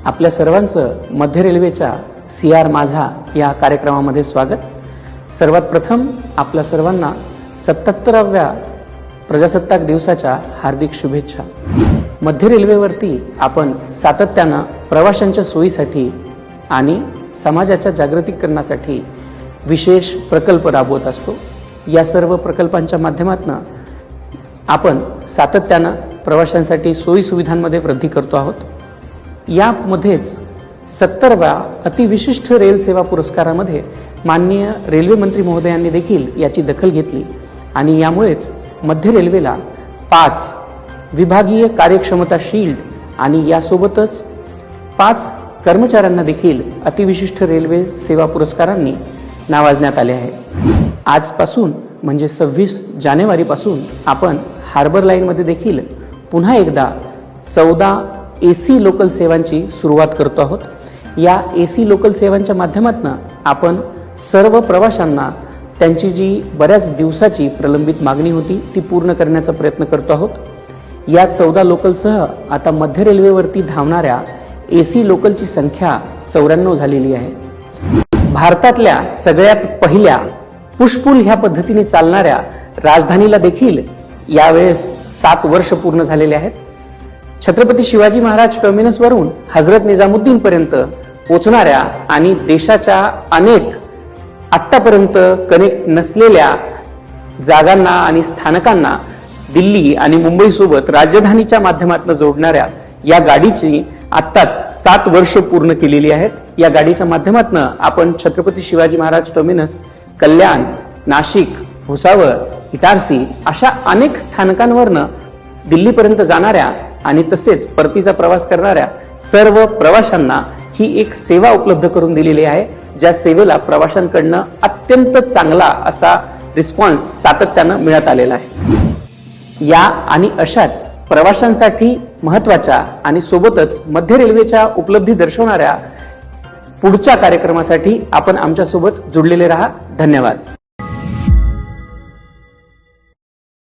आपल्या सर्वांचं मध्य रेल्वेच्या CR माझा या कार्यक्रमामध्ये स्वागत। सर्वात प्रथम आपल्या सर्वांना 77व्या प्रजासत्ताक दिवसाच्या हार्दिक शुभेच्छा। मध्य रेल्वेवरती आपण सातत्यानं प्रवाशांच्या सोयीसाठी आणि समाजाच्या जागृतीकरणासाठी विशेष प्रकल्प राबवत असतो। या सर्व प्रकल्पांच्या माध्यमातून आपण सातत्यानं प्रवाशांसाठी सोयी सुविधांमध्ये वृद्धी करतो आहोत। यामध्येच 70व्या अतिविशिष्ट रेल सेवा पुरस्कारामध्ये माननीय रेल्वे मंत्री महोदयांनी देखील याची दखल घेतली आणि यामुळेच मध्य रेल्वेला 5 विभागीय कार्यक्षमता शील्ड आणि यासोबतच 5 कर्मचाऱ्यांना देखील अतिविशिष्ट रेल्वे सेवा पुरस्कारांनी नावाजण्यात आले आहे। आजपासून म्हणजे 26 जानेवारीपासून आपण हार्बर लाईनमध्ये देखील पुन्हा एकदा 14 AC लोकल सेवांची सुरुवात करतो आहोत। या AC लोकल सेवांच्या माध्यमातून आपण सर्व प्रवाशांना त्यांची जी बऱ्याच दिवसाची प्रलंबित मागणी होती ती पूर्ण करण्याचा प्रयत्न करतो आहोत। या 14 लोकलसह आता मध्य रेल्वेवरती धावणाऱ्या AC लोकलची संख्या 94 झालेली आहे। भारतातल्या सगळ्यात पहिल्या पुशपुल ह्या पद्धतीने चालणाऱ्या राजधानीला देखील यावेळेस 7 वर्ष पूर्ण झालेले आहेत। छत्रपती शिवाजी महाराज टर्मिनस वरून हजरत निजामुद्दीन पर्यंत पोहोचणाऱ्या आणि देशाच्या अनेक आतापर्यंत कनेक्ट नसलेल्या जागांना आणि स्थानकांना दिल्ली आणि मुंबई सोबत राजधानीच्या माध्यमातून जोडणाऱ्या या गाडीची आत्ताच 7 वर्ष पूर्ण केलेली आहेत। या गाडीच्या माध्यमातून आपण छत्रपती शिवाजी महाराज टर्मिनस, कल्याण, नाशिक, भुसावळ, इटारसी अशा अनेक स्थानकांवरनं दिल्लीपर्यंत जाणाऱ्या आणि तसेच परतीचा प्रवास करणाऱ्या सर्व प्रवाशांना ही एक सेवा उपलब्ध करून दिलेली आहे, ज्या सेवेला प्रवाशांकडनं अत्यंत चांगला असा रिस्पॉन्स सातत्यानं मिळत आलेला आहे। या आणि अशाच प्रवाशांसाठी महत्त्वाच्या आणि सोबतच मध्य रेल्वेच्या उपलब्धी दर्शवणाऱ्या पुढच्या कार्यक्रमासाठी आपण आमच्या सोबत जुडलेले राहा। धन्यवाद।